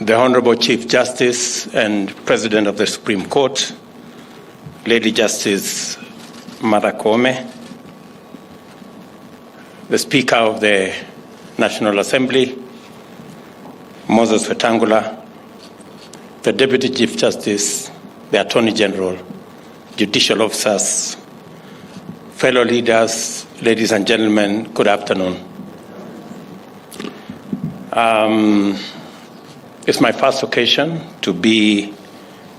the Honorable Chief Justice and President of the Supreme Court, Lady Justice Martha Koome, the Speaker of the National Assembly, Moses Wetangula, the Deputy Chief Justice, the Attorney General, judicial officers, fellow leaders, ladies and gentlemen, good afternoon. It's my first occasion to be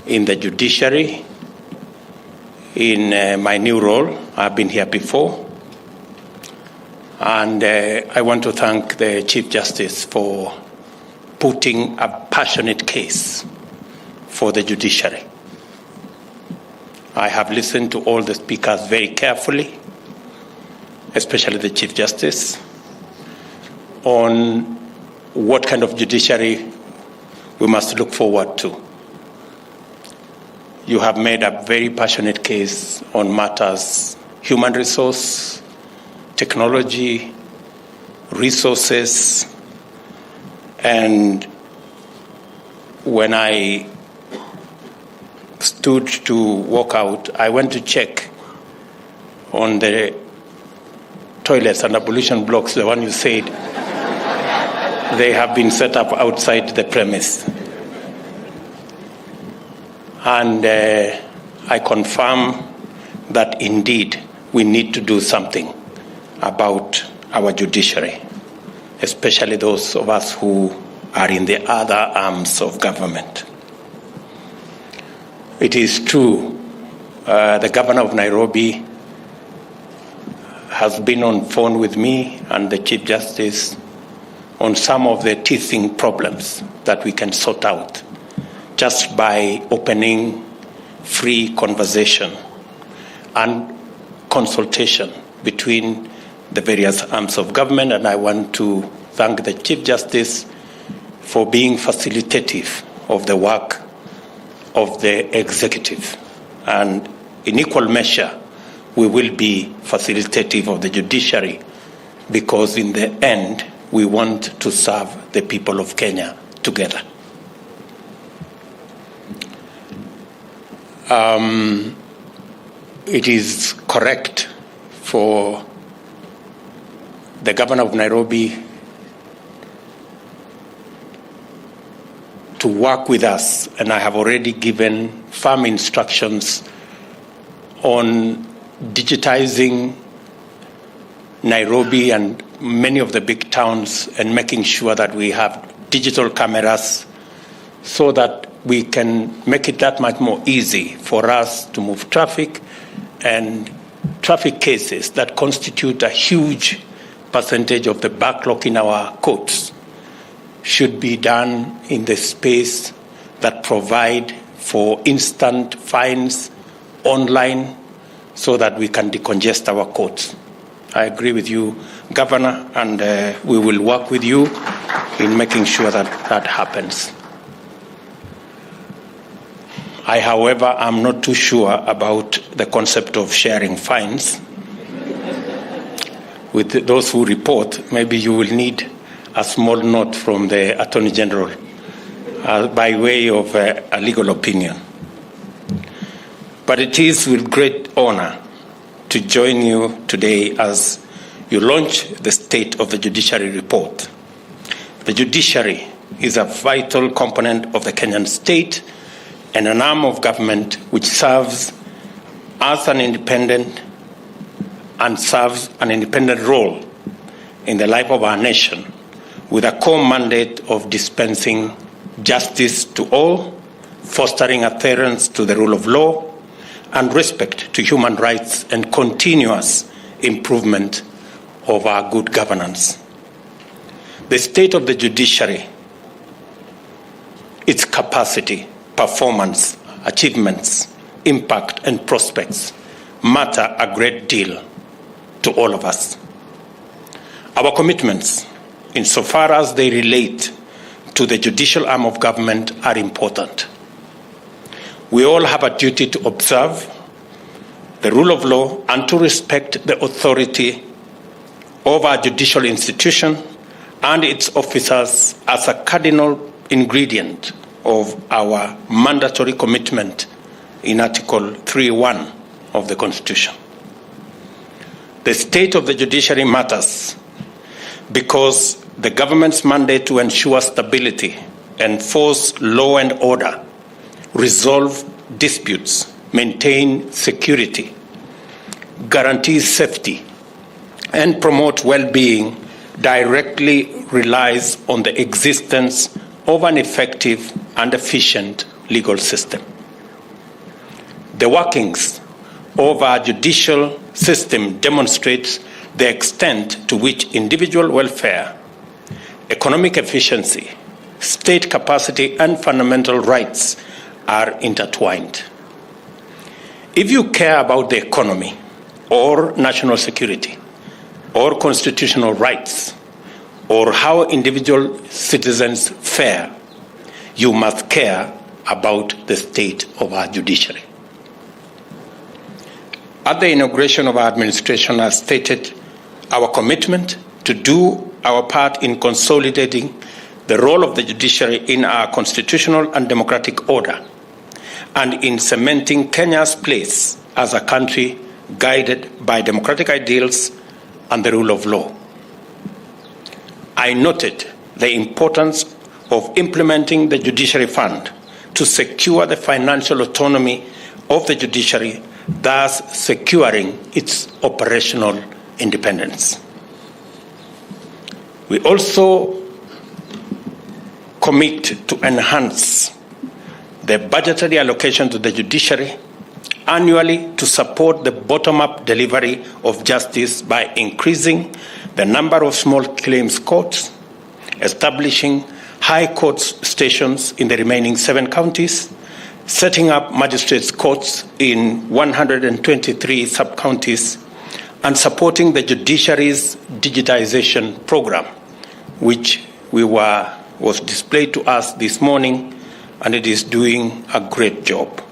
in the judiciary in my new role. I've been here before. And I want to thank the Chief Justice for putting a passionate case for the judiciary. I have listened to all the speakers very carefully, especially the Chief Justice, on what kind of judiciary we must look forward to. You have made a very passionate case on matters, human resource, technology, resources, and when I stood to walk out, I went to check on the toilets and ablution blocks, the one you said, they have been set up outside the premise. And I confirm that indeed we need to do something about our judiciary, especially those of us who are in the other arms of government. It is true, the governor of Nairobi has been on phone with me and the Chief Justice on some of the teething problems that we can sort out just by opening free conversation and consultation between the various arms of government. And I want to thank the Chief Justice for being facilitative of the work of the executive. And in equal measure, we will be facilitative of the judiciary, because in the end, we want to serve the people of Kenya together. It is correct for the governor of Nairobi to work with us, and I have already given firm instructions on digitizing Nairobi and many of the big towns and making sure that we have digital cameras so that we can make it that much more easy for us to move traffic, and traffic cases that constitute a huge percentage of the backlog in our courts should be done in the space that provide for instant fines online so that we can decongest our courts. I agree with you, Governor, and we will work with you in making sure that that happens. I, however, am not too sure about the concept of sharing fines. With those who report, maybe you will need a small note from the Attorney General by way of a legal opinion. But it is with great honor to join you today as you launch the State of the Judiciary report. The judiciary is a vital component of the Kenyan state and an arm of government which serves as an independent and serves an independent role in the life of our nation, with a core mandate of dispensing justice to all, fostering adherence to the rule of law, and respect to human rights and continuous improvement of our good governance. The state of the judiciary, its capacity, performance, achievements, impact, and prospects matter a great deal to all of us. Our commitments, insofar as they relate to the judicial arm of government, are important. We all have a duty to observe the rule of law and to respect the authority of our judicial institution and its officers as a cardinal ingredient of our mandatory commitment in Article 3.1 of the Constitution. The state of the judiciary matters because the government's mandate to ensure stability, enforce law and order, resolve disputes, maintain security, guarantee safety, and promote well-being directly relies on the existence of an effective and efficient legal system. The workings of our judicial system demonstrates the extent to which individual welfare, economic efficiency, state capacity, and fundamental rights are intertwined. If you care about the economy or national security or constitutional rights or how individual citizens fare, you must care about the state of our judiciary. At the inauguration of our administration, I stated our commitment to do our part in consolidating the role of the judiciary in our constitutional and democratic order and in cementing Kenya's place as a country guided by democratic ideals and the rule of law. I noted the importance of implementing the Judiciary Fund to secure the financial autonomy of the judiciary, thus securing its operational independence. We also commit to enhance the budgetary allocation to the judiciary annually to support the bottom-up delivery of justice by increasing the number of small claims courts, establishing high court stations in the remaining 7 counties, setting up magistrates' courts in 123 sub-counties, and supporting the judiciary's digitization program, which was displayed to us this morning, and it is doing a great job.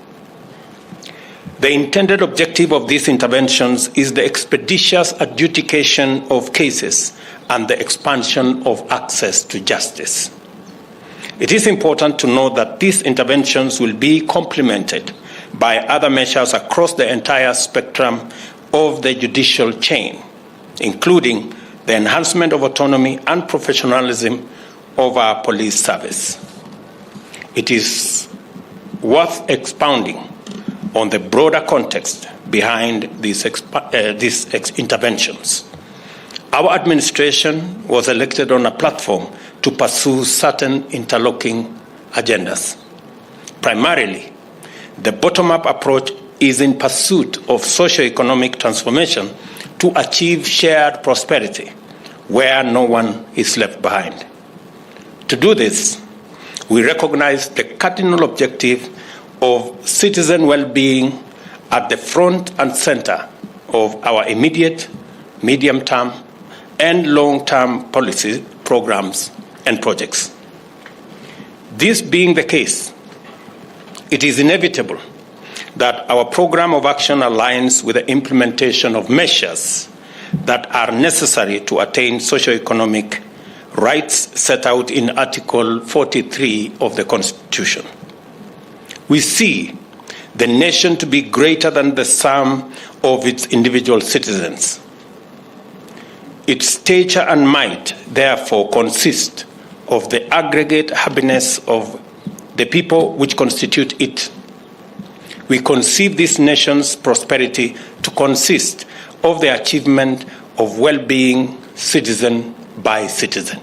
The intended objective of these interventions is the expeditious adjudication of cases and the expansion of access to justice. It is important to note that these interventions will be complemented by other measures across the entire spectrum of the judicial chain, including the enhancement of autonomy and professionalism of our police service. It is worth expounding on the broader context behind these interventions. Our administration was elected on a platform to pursue certain interlocking agendas. Primarily, the bottom-up approach is in pursuit of socio-economic transformation to achieve shared prosperity where no one is left behind. To do this, we recognize the cardinal objective of citizen well-being at the front and center of our immediate, medium-term, and long-term policy programs and projects. This being the case, it is inevitable that our program of action aligns with the implementation of measures that are necessary to attain socio-economic rights set out in Article 43 of the Constitution. We see the nation to be greater than the sum of its individual citizens. Its stature and might, therefore, consist of the aggregate happiness of the people which constitute it. We conceive this nation's prosperity to consist of the achievement of well-being citizen by citizen.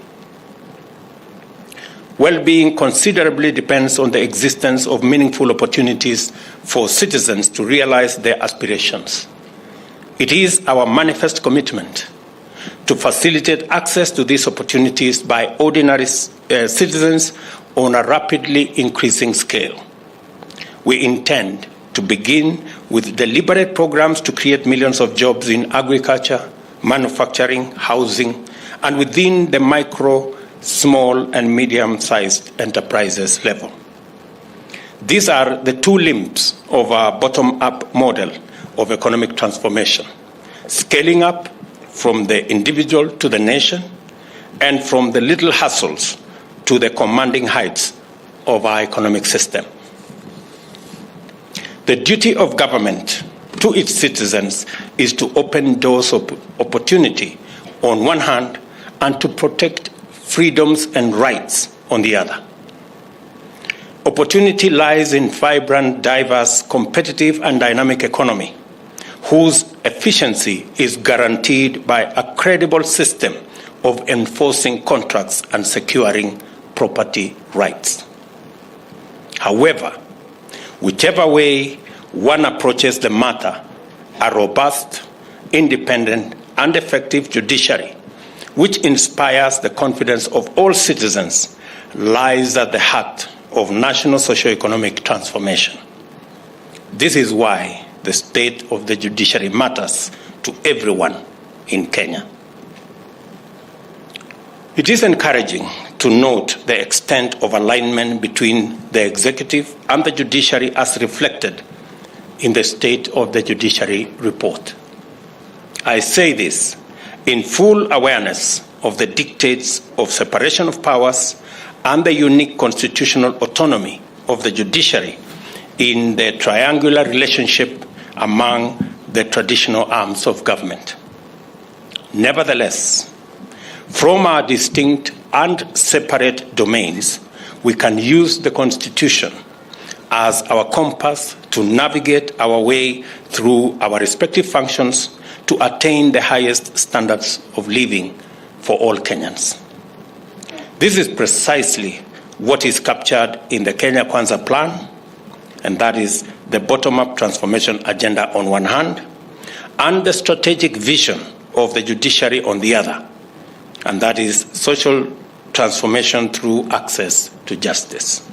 Well-being considerably depends on the existence of meaningful opportunities for citizens to realize their aspirations. It is our manifest commitment to facilitate access to these opportunities by ordinary citizens on a rapidly increasing scale. We intend to begin with deliberate programs to create millions of jobs in agriculture, manufacturing, housing, and within the micro, small, and medium-sized enterprises level. These are the 2 limbs of our bottom-up model of economic transformation: scaling up from the individual to the nation, and from the little hustles to the commanding heights of our economic system. The duty of government to its citizens is to open doors of opportunity on one hand and to protect freedoms and rights on the other. Opportunity lies in vibrant, diverse, competitive, and dynamic economy, whose efficiency is guaranteed by a credible system of enforcing contracts and securing property rights. However, whichever way one approaches the matter, a robust, independent, and effective judiciary, which inspires the confidence of all citizens, lies at the heart of national socio-economic transformation. This is why the state of the judiciary matters to everyone in Kenya. It is encouraging to note the extent of alignment between the executive and the judiciary as reflected in the State of the Judiciary report. I say this in full awareness of the dictates of separation of powers and the unique constitutional autonomy of the judiciary in the triangular relationship among the traditional arms of government. Nevertheless, from our distinct and separate domains, we can use the Constitution as our compass to navigate our way through our respective functions to attain the highest standards of living for all Kenyans. This is precisely what is captured in the Kenya Kwanza plan, and that is the bottom-up transformation agenda on one hand, and the strategic vision of the judiciary on the other, and that is social transformation through access to justice.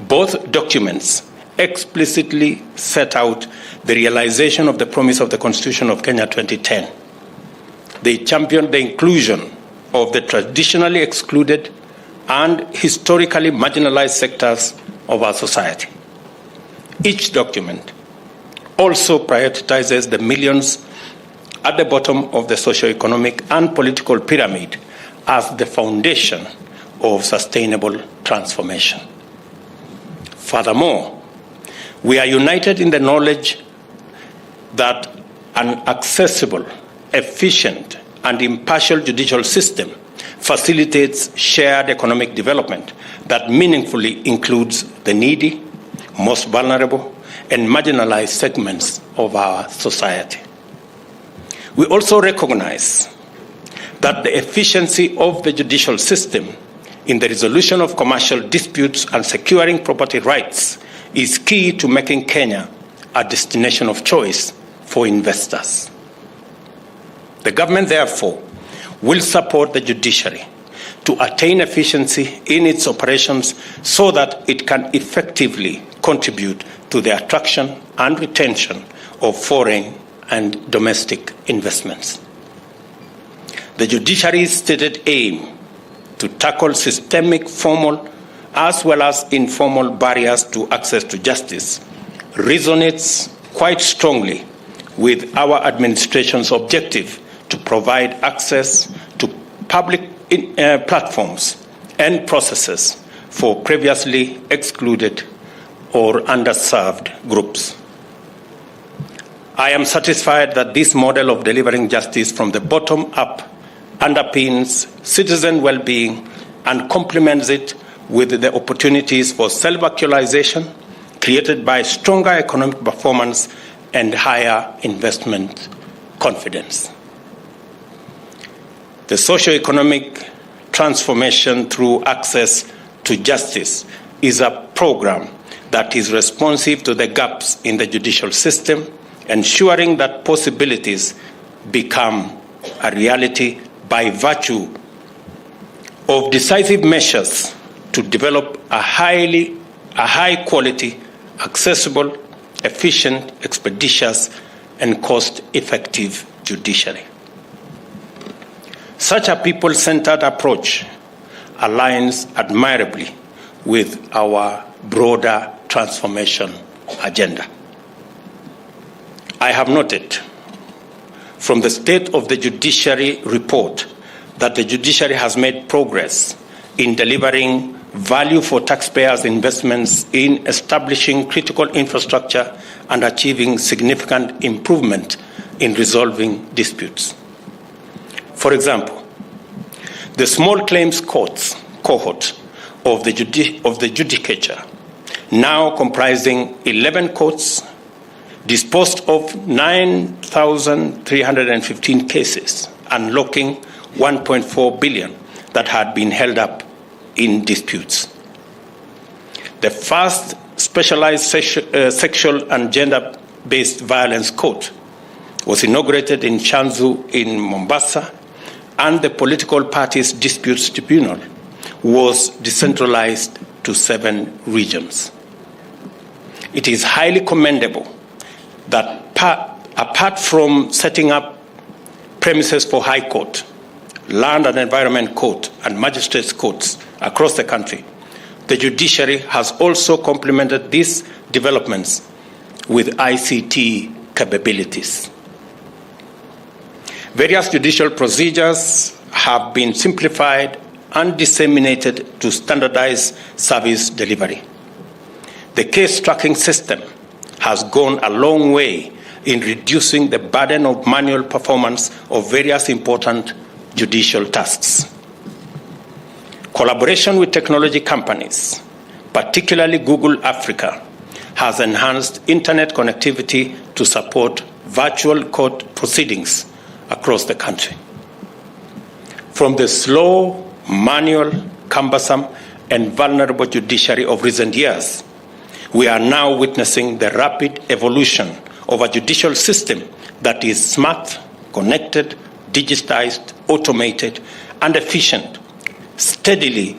Both documents explicitly set out the realization of the promise of the Constitution of Kenya 2010. They championed the inclusion of the traditionally excluded and historically marginalized sectors of our society. Each document also prioritizes the millions at the bottom of the socio-economic and political pyramid as the foundation of sustainable transformation. Furthermore, we are united in the knowledge that an accessible, efficient, and impartial judicial system facilitates shared economic development that meaningfully includes the needy, most vulnerable, and marginalized segments of our society. We also recognize that the efficiency of the judicial system in the resolution of commercial disputes and securing property rights is key to making Kenya a destination of choice for investors. The government, therefore, will support the judiciary to attain efficiency in its operations so that it can effectively contribute to the attraction and retention of foreign and domestic investments. The judiciary's stated aim to tackle systemic formal as well as informal barriers to access to justice resonates quite strongly with our administration's objective to provide access to public platforms and processes for previously excluded or underserved groups. I am satisfied that this model of delivering justice from the bottom up underpins citizen well-being and complements it with the opportunities for self-actualization created by stronger economic performance and higher investment confidence. The socio-economic transformation through access to justice is a program that is responsive to the gaps in the judicial system, ensuring that possibilities become a reality by virtue of decisive measures to develop a high-quality, accessible, efficient, expeditious, and cost-effective judiciary. Such a people-centered approach aligns admirably with our broader transformation agenda. I have noted from the State of the Judiciary report that the judiciary has made progress in delivering value for taxpayers' investments in establishing critical infrastructure and achieving significant improvement in resolving disputes. For example, the small claims courts cohort of the judicature, now comprising 11 courts, disposed of 9,315 cases, unlocking 1.4 billion that had been held up in disputes. The first specialized sexual and gender-based violence court was inaugurated in Shanzu in Mombasa, and the political parties disputes tribunal was decentralized to 7 regions. It is highly commendable that apart from setting up premises for High Court, Land and Environment Court, and Magistrates Courts across the country, the Judiciary has also complemented these developments with ICT capabilities. Various judicial procedures have been simplified and disseminated to standardize service delivery. The case tracking system has gone a long way in reducing the burden of manual performance of various important judicial tasks. Collaboration with technology companies, particularly Google Africa, has enhanced internet connectivity to support virtual court proceedings across the country. From the slow, manual, cumbersome, and vulnerable judiciary of recent years, we are now witnessing the rapid evolution of a judicial system that is smart, connected, digitized, automated, and efficient. Steadily,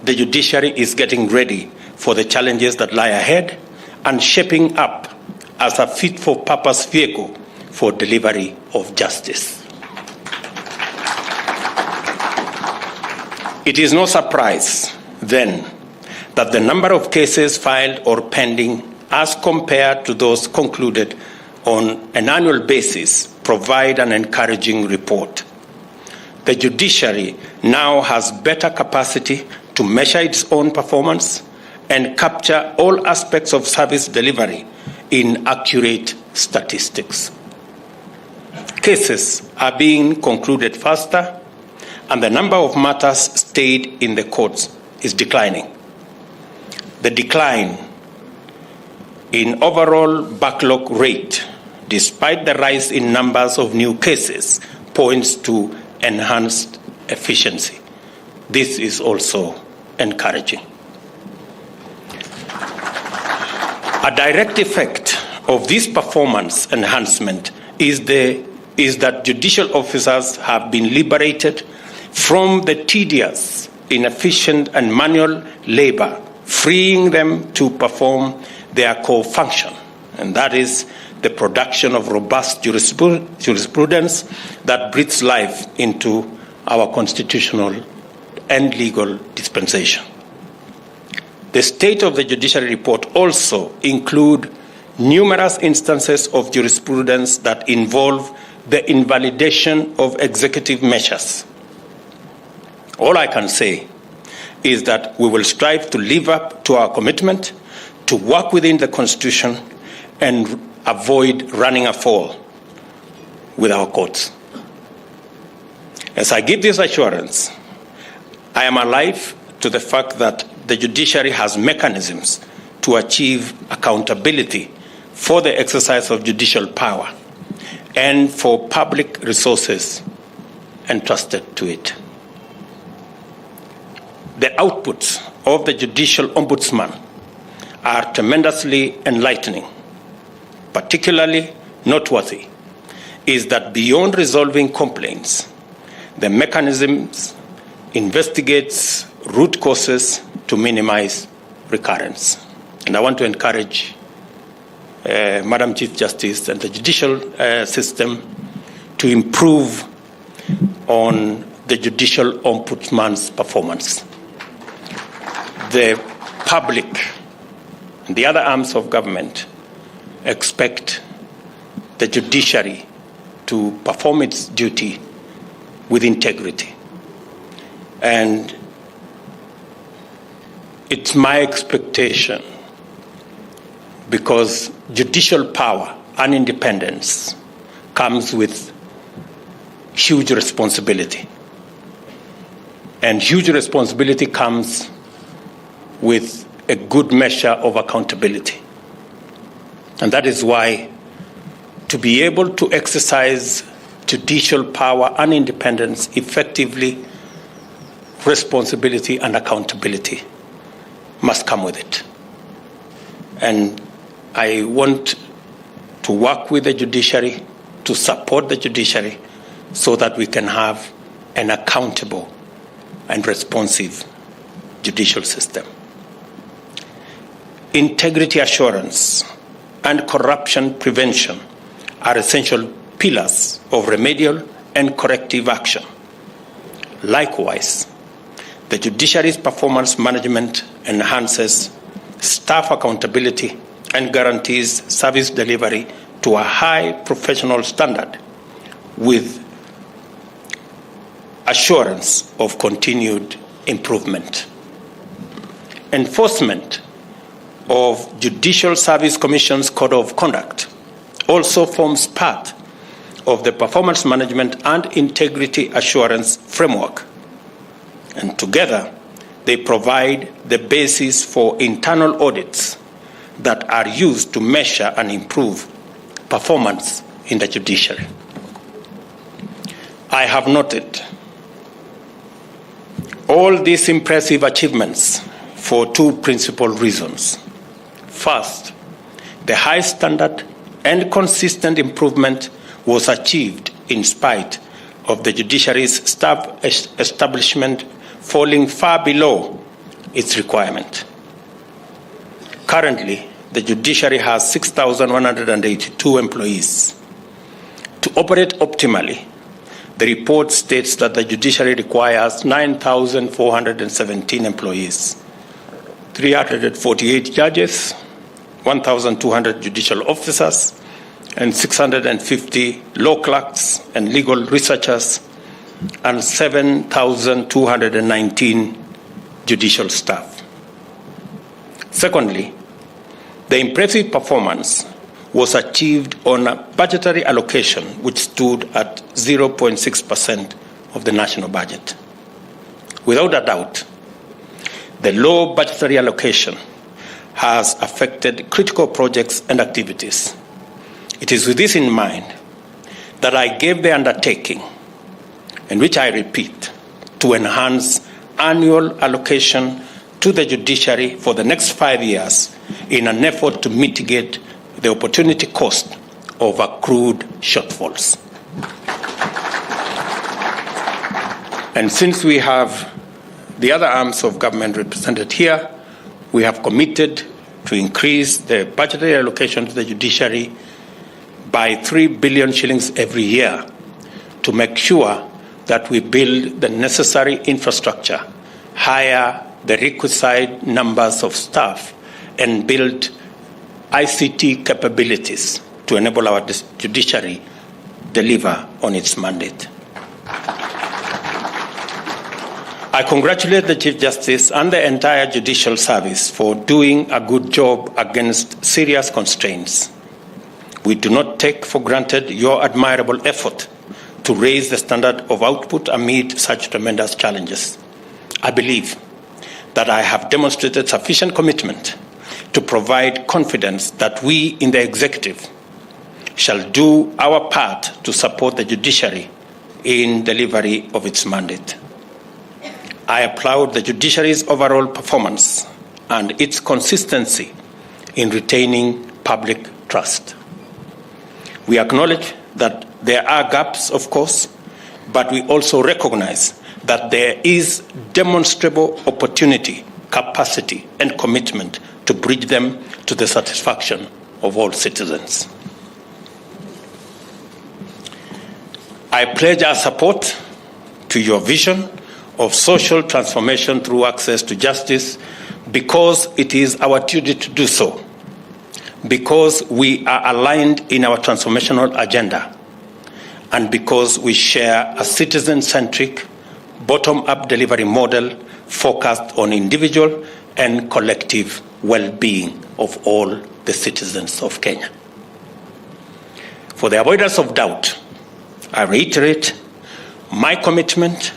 the judiciary is getting ready for the challenges that lie ahead and shaping up as a fit-for-purpose vehicle for delivery of justice. It is no surprise, then, that the number of cases filed or pending as compared to those concluded on an annual basis provide an encouraging report. The judiciary now has better capacity to measure its own performance and capture all aspects of service delivery in accurate statistics. Cases are being concluded faster, and the number of matters stayed in the courts is declining. The decline in overall backlog rate, despite the rise in numbers of new cases, points to enhanced efficiency. This is also encouraging. A direct effect of this performance enhancement is that judicial officers have been liberated from the tedious, inefficient, and manual labor, freeing them to perform their core function, and that is the production of robust jurisprudence that breathes life into our constitutional and legal dispensation. The State of the Judiciary report also includes numerous instances of jurisprudence that involve the invalidation of executive measures. All I can say is that we will strive to live up to our commitment to work within the Constitution and avoid running afoul with our courts. As I give this assurance, I am alive to the fact that the judiciary has mechanisms to achieve accountability for the exercise of judicial power and for public resources entrusted to it. The outputs of the Judicial Ombudsman are tremendously enlightening. Particularly noteworthy is that beyond resolving complaints, the mechanisms investigates root causes to minimize recurrence. And I want to encourage Madam Chief Justice and the judicial system to improve on the Judicial Ombudsman's performance. The public and the other arms of government expect the judiciary to perform its duty with integrity. And it's my expectation, because judicial power and independence comes with huge responsibility. And huge responsibility comes with a good measure of accountability. And that is why, to be able to exercise judicial power and independence effectively, responsibility and accountability must come with it. And I want to work with the judiciary, to support the judiciary, so that we can have an accountable and responsive judicial system. Integrity assurance and corruption prevention are essential pillars of remedial and corrective action. Likewise, the judiciary's performance management enhances staff accountability and guarantees service delivery to a high professional standard with assurance of continued improvement. Enforcement of Judicial Service Commission's Code of Conduct also forms part of the performance management and integrity assurance framework. And together, they provide the basis for internal audits that are used to measure and improve performance in the judiciary. I have noted all these impressive achievements for two principal reasons. First, the high standard and consistent improvement was achieved in spite of the judiciary's staff establishment falling far below its requirement. Currently, the judiciary has 6,182 employees. To operate optimally, the report states that the judiciary requires 9,417 employees, 348 judges, 1,200 judicial officers, and 650 law clerks and legal researchers, and 7,219 judicial staff. Secondly, the impressive performance was achieved on a budgetary allocation which stood at 0.6% of the national budget. Without a doubt, the low budgetary allocation has affected critical projects and activities. It is with this in mind that I gave the undertaking, and which I repeat, to enhance annual allocation to the judiciary for the next 5 years in an effort to mitigate the opportunity cost of accrued shortfalls. And since we have the other arms of government represented here, we have committed to increase the budgetary allocation to the judiciary by 3 billion shillings every year to make sure that we build the necessary infrastructure, hire the requisite numbers of staff, and build ICT capabilities to enable our judiciary deliver on its mandate. I congratulate the Chief Justice and the entire judicial service for doing a good job against serious constraints. We do not take for granted your admirable effort to raise the standard of output amid such tremendous challenges. I believe that I have demonstrated sufficient commitment to provide confidence that we in the executive shall do our part to support the judiciary in delivery of its mandate. I applaud the judiciary's overall performance and its consistency in retaining public trust. We acknowledge that there are gaps, of course, but we also recognize that there is demonstrable opportunity, capacity, and commitment to bridge them to the satisfaction of all citizens. I pledge our support to your vision of social transformation through access to justice because it is our duty to do so, because we are aligned in our transformational agenda, and because we share a citizen-centric, bottom-up delivery model focused on individual and collective well-being of all the citizens of Kenya. For the avoidance of doubt, I reiterate my commitment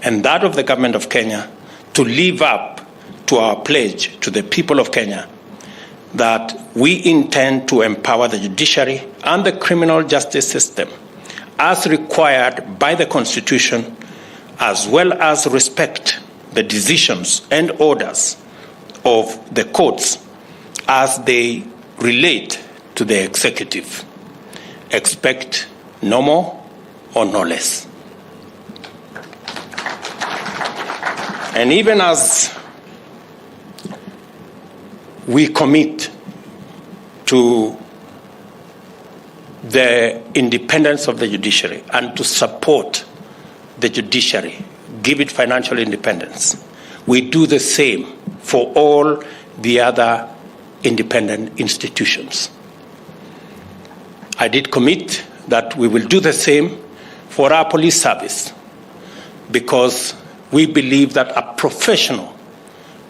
and that of the government of Kenya to live up to our pledge to the people of Kenya that we intend to empower the judiciary and the criminal justice system as required by the Constitution, as well as respect the decisions and orders of the courts as they relate to the executive. Expect no more or no less. And even as we commit to the independence of the judiciary and to support the judiciary, give it financial independence, we do the same for all the other independent institutions. I did commit that we will do the same for our police service, because we believe that a professional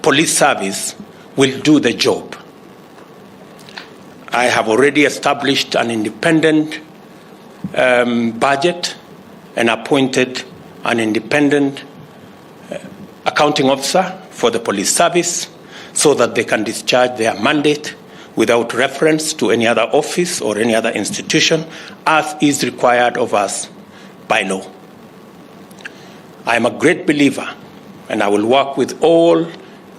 police service will do the job. I have already established an independent budget and appointed an independent accounting officer for the police service so that they can discharge their mandate without reference to any other office or any other institution, as is required of us by law. I am a great believer, and I will work with all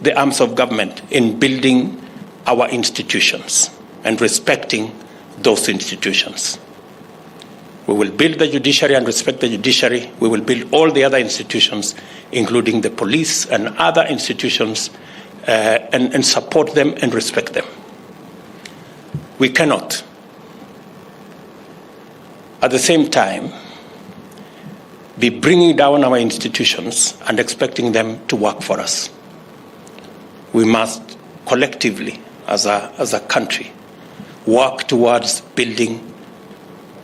the arms of government in building our institutions and respecting those institutions. We will build the judiciary and respect the judiciary. We will build all the other institutions, including the police and other institutions, and support them and respect them. We cannot, at the same time, be bringing down our institutions and expecting them to work for us. We must collectively, as a country, work towards building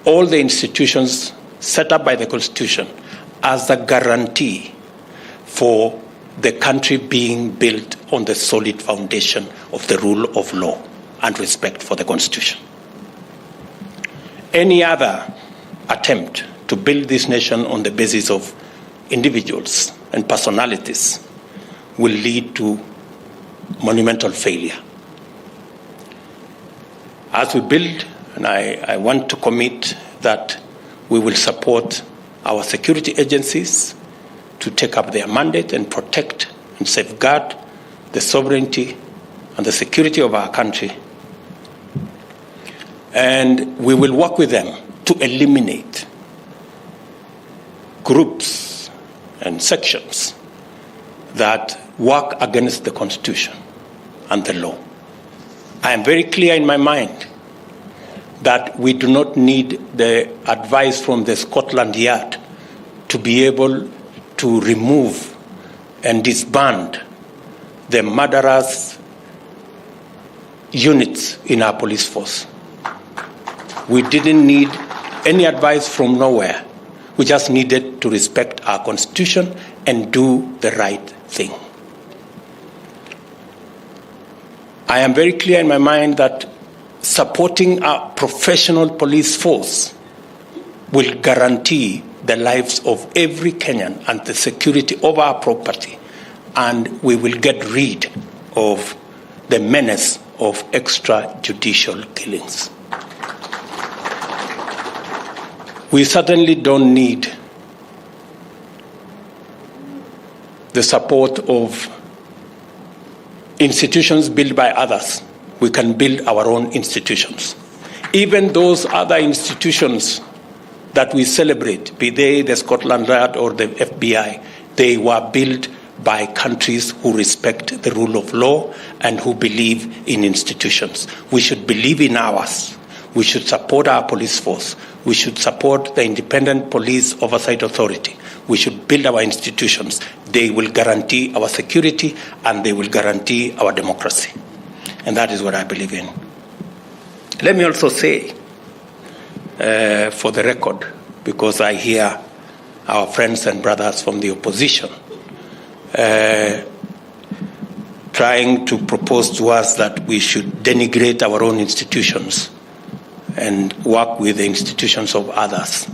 all the institutions set up by the Constitution as a guarantee for the country being built on the solid foundation of the rule of law and respect for the Constitution. Any other attempt to build this nation on the basis of individuals and personalities will lead to monumental failure. As we build, and I want to commit that we will support our security agencies to take up their mandate and protect and safeguard the sovereignty and the security of our country. And we will work with them to eliminate groups and sections that work against the Constitution and the law. I am very clear in my mind that we do not need the advice from the Scotland Yard to be able to remove and disband the murderous units in our police force. We didn't need any advice from nowhere. We just needed to respect our Constitution and do the right thing. I am very clear in my mind that supporting our professional police force will guarantee the lives of every Kenyan and the security of our property, and we will get rid of the menace of extrajudicial killings. We certainly don't need the support of institutions built by others. We can build our own institutions. Even those other institutions that we celebrate, be they the Scotland Yard or the FBI, they were built by countries who respect the rule of law and who believe in institutions. We should believe in ours. We should support our police force. We should support the Independent Police Oversight Authority. We should build our institutions. They will guarantee our security and they will guarantee our democracy. And that is what I believe in. Let me also say, for the record, because I hear our friends and brothers from the opposition trying to propose to us that we should denigrate our own institutions and work with the institutions of others,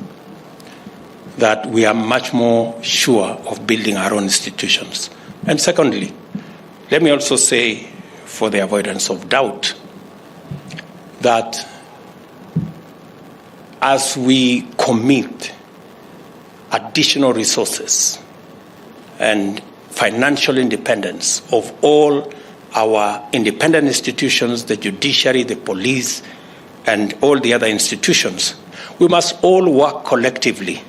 that we are much more sure of building our own institutions. And secondly, let me also say, for the avoidance of doubt, that as we commit additional resources and financial independence of all our independent institutions, the judiciary, the police, and all the other institutions, we must all work collectively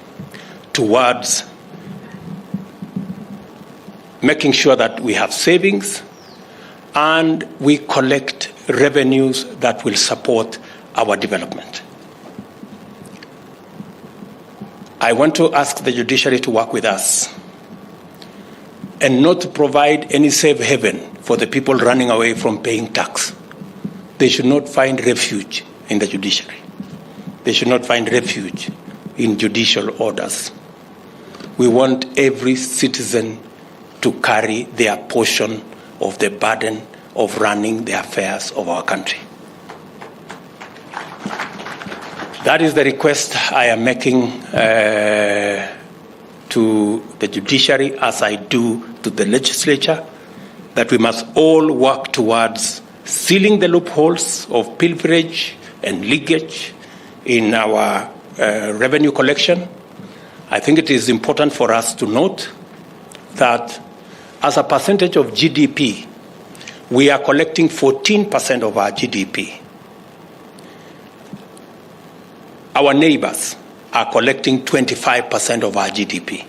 towards making sure that we have savings and we collect revenues that will support our development. I want to ask the judiciary to work with us and not to provide any safe haven for the people running away from paying tax. They should not find refuge in the judiciary. They should not find refuge in judicial orders. We want every citizen to carry their portion of the burden of running the affairs of our country. That is the request I am making to the judiciary, as I do to the legislature, that we must all work towards sealing the loopholes of pilferage and leakage in our revenue collection. I think it is important for us to note that as a percentage of GDP, we are collecting 14% of our GDP. Our neighbors are collecting 25% of our GDP.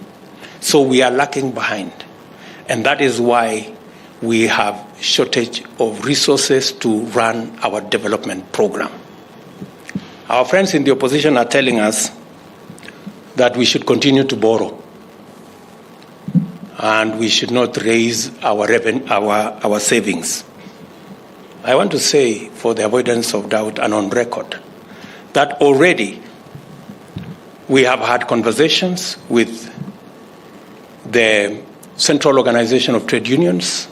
So we are lagging behind. And that is why we have shortage of resources to run our development program. Our friends in the opposition are telling us that we should continue to borrow and we should not raise our savings. I want to say, for the avoidance of doubt and on record, that already we have had conversations with the Central Organization of Trade Unions.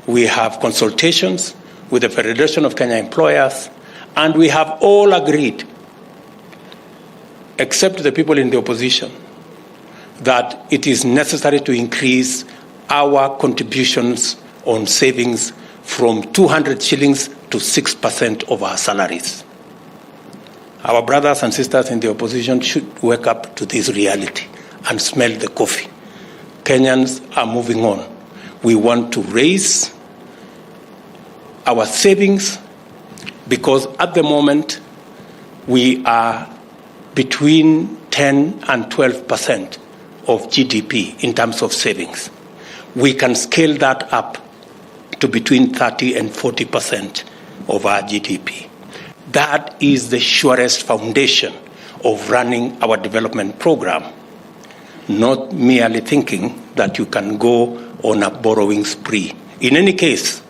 We have consultations with the Federation of Kenya Employers, and we have all agreed, except the people in the opposition, that it is necessary to increase our contributions on savings from 200 shillings to 6% of our salaries. Our brothers and sisters in the opposition should wake up to this reality and smell the coffee. Kenyans are moving on. We want to raise our savings because at the moment we are between 10 and 12% of GDP in terms of savings. We can scale that up to between 30 and 40% of our GDP. That is the surest foundation of running our development program, not merely thinking that you can go on a borrowing spree. In any case,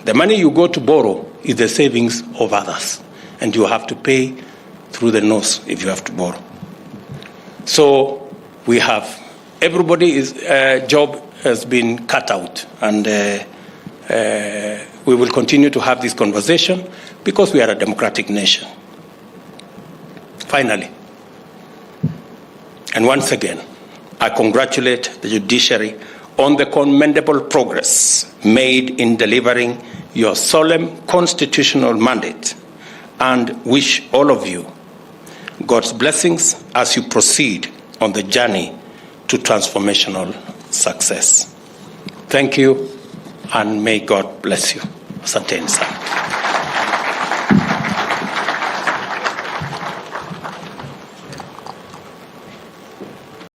the money you go to borrow is the savings of others, and you have to pay through the nose if you have to borrow. So we have, everybody's job has been cut out, and we will continue to have this conversation because we are a democratic nation. Finally, and once again, I congratulate the judiciary on the commendable progress made in delivering your solemn constitutional mandate, and wish all of you God's blessings as you proceed on the journey to transformational success. Thank you, and may God bless you. Asanteni sana.